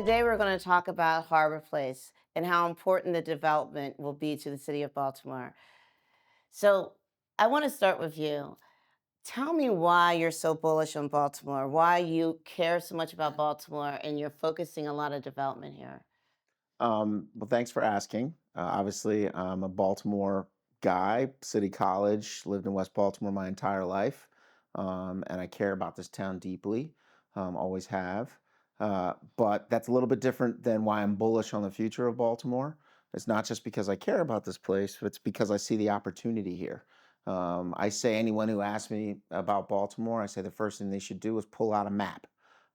Today we're going to talk about Harbor Place and how important the development will be to the city of Baltimore. So I want to start with you. Tell me why you're so bullish on Baltimore, why you care so much about Baltimore and you're focusing a lot of development here. Well, thanks for asking. Obviously, I'm a Baltimore guy, City College, lived in West Baltimore my entire life, and I care about this town deeply, always have. But that's a little bit different than why I'm bullish on the future of Baltimore. It's not just because I care about this place, but it's because I see the opportunity here. I say anyone who asks me about Baltimore, I say the first thing they should do is pull out a map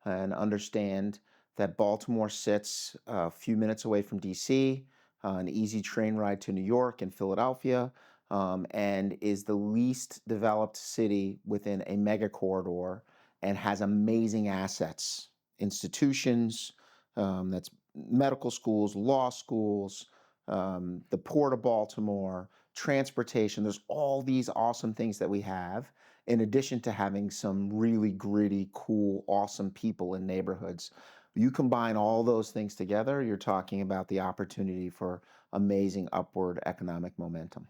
and understand that Baltimore sits a few minutes away from DC, an easy train ride to New York and Philadelphia, and is the least developed city within a mega corridor and has amazing assets, institutions, that's medical schools, law schools, the Port of Baltimore, transportation. There's all these awesome things that we have in addition to having some really gritty, cool, awesome people in neighborhoods. You combine all those things together, you're talking about the opportunity for amazing upward economic momentum.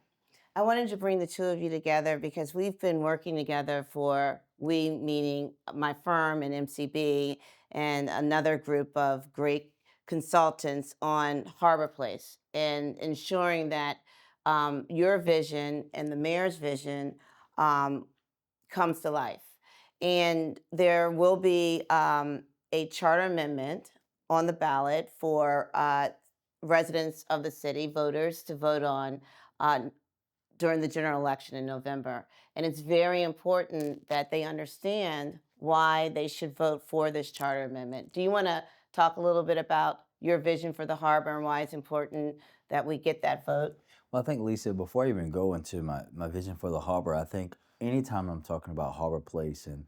I wanted to bring the two of you together because we've been working together we meaning my firm and MCB and another group of great consultants on Harbor Place and ensuring that your vision and the mayor's vision um, comes to life. And there will be a charter amendment on the ballot for residents of the city, voters, to vote on uh, during the general election in November. And it's very important that they understand why they should vote for this charter amendment. Do you want to talk a little bit about your vision for the harbor and why it's important that we get that vote? Well, I think, Lisa, before I even go into my vision for the harbor, I think anytime I'm talking about Harbor Place and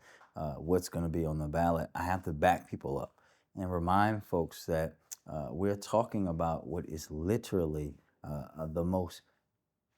what's going to be on the ballot, I have to back people up and remind folks that we're talking about what is literally the most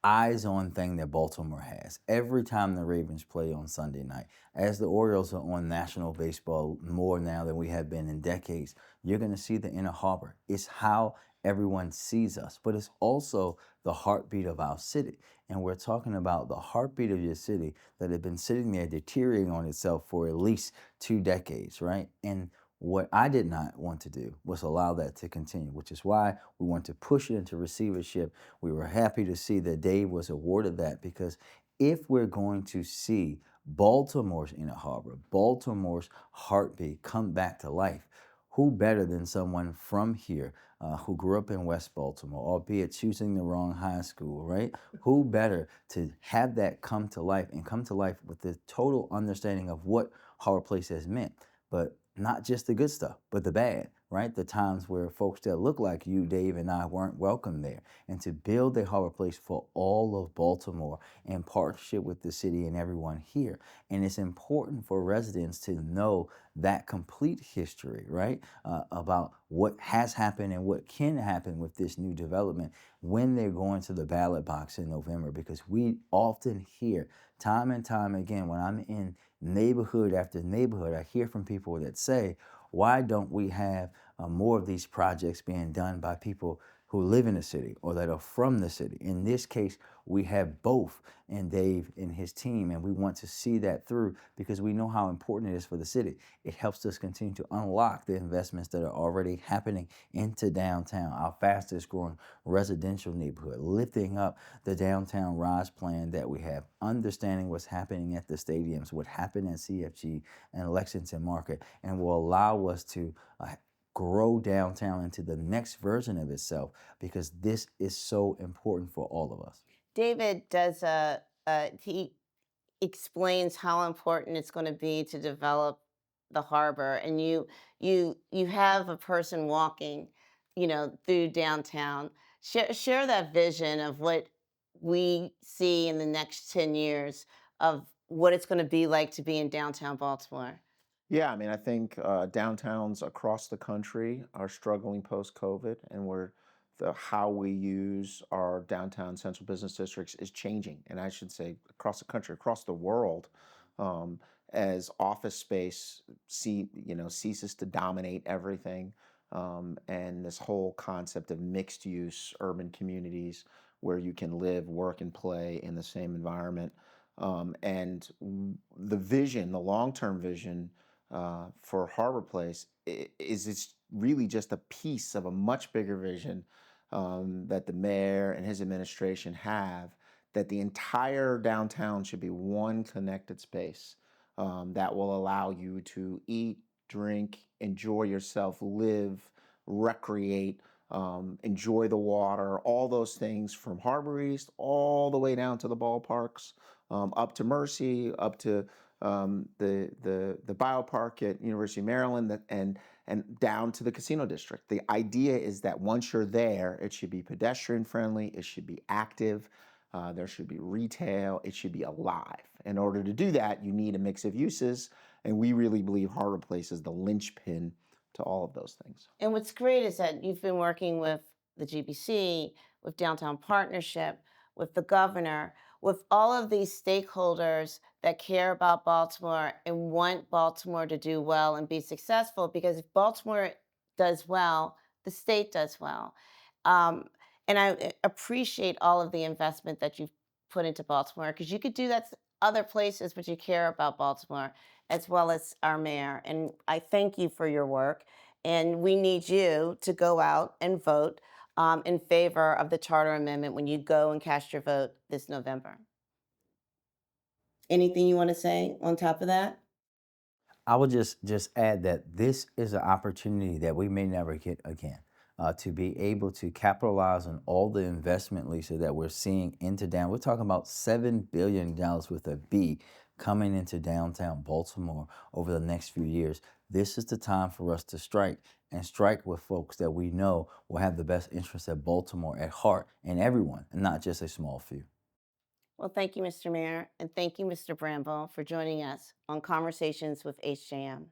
eyes on thing that Baltimore has. Every time the Ravens play on Sunday night, as the Orioles are on national baseball more now than we have been in decades, you're going to see the inner harbor. It's how everyone sees us, but it's also the heartbeat of our city. And we're talking about the heartbeat of your city that had been sitting there deteriorating on itself for at least 2 decades, right? And what I did not want to do was allow that to continue, which is why we want to push it into receivership. We were happy to see that Dave was awarded that because if we're going to see Baltimore's inner harbor, Baltimore's heartbeat come back to life, who better than someone from here who grew up in West Baltimore, albeit choosing the wrong high school, right? Who better to have that come to life and come to life with the total understanding of what Harbor Place has meant, but not just the good stuff, but the bad, right? The times where folks that look like you, Dave, and I weren't welcome there. And to build a harbor place for all of Baltimore in partnership with the city and everyone here. And it's important for residents to know that complete history, right? About what has happened and what can happen with this new development when they're going to the ballot box in November. Because we often hear time and time again when I'm in neighborhood after neighborhood, I hear from people that say, why don't we have more of these projects being done by people who live in the city or that are from the city? In this case, we have both in Dave and his team, and we want to see that through because we know how important it is for the city. It helps us continue to unlock the investments that are already happening into downtown, our fastest growing residential neighborhood, lifting up the downtown rise plan that we have, understanding what's happening at the stadiums, what happened at CFG and Lexington Market, and will allow us to grow downtown into the next version of itself because this is so important for all of us. David does he explains how important it's going to be to develop the harbor, and you have a person walking, through downtown. Share that vision of what we see in the next 10 years of what it's going to be like to be in downtown Baltimore. Yeah, I mean, I think downtowns across the country are struggling post-COVID, and how we use our downtown central business districts is changing. And I should say across the country, across the world, um, as office space ceases to dominate everything. and this whole concept of mixed use urban communities where you can live, work, and play in the same environment. The vision, the long term vision for Harbor Place is it's really just a piece of a much bigger vision that the mayor and his administration have, that the entire downtown should be one connected space that will allow you to eat, drink, enjoy yourself, live, recreate, enjoy the water, all those things from Harbor East all the way down to the ballparks, up to Mercy, up to the biopark at University of Maryland, and down to the casino district. The idea is that once you're there, it should be pedestrian friendly, it should be active, there should be retail, it should be alive. In order to do that, you need a mix of uses, and we really believe Harbor Place is the linchpin to all of those things. And what's great is that you've been working with the GBC, with Downtown Partnership, with the governor, with all of these stakeholders that care about Baltimore and want Baltimore to do well and be successful. Because if Baltimore does well, the state does well. Um, and I appreciate all of the investment that you've put into Baltimore, because you could do that other places, but you care about Baltimore as well as our mayor. And I thank you for your work. And we need you to go out and vote in favor of the charter amendment when you go and cast your vote this November. Anything you want to say on top of that? I would just add that this is an opportunity that we may never get again. To be able to capitalize on all the investment, Lisa, that we're seeing into down. We're talking about $7 billion with a B coming into downtown Baltimore over the next few years. This is the time for us to strike and strike with folks that we know will have the best interests of Baltimore at heart, and everyone, and not just a small few. Well, thank you, Mr. Mayor, and thank you, Mr. Bramble, for joining us on Conversations with HJM.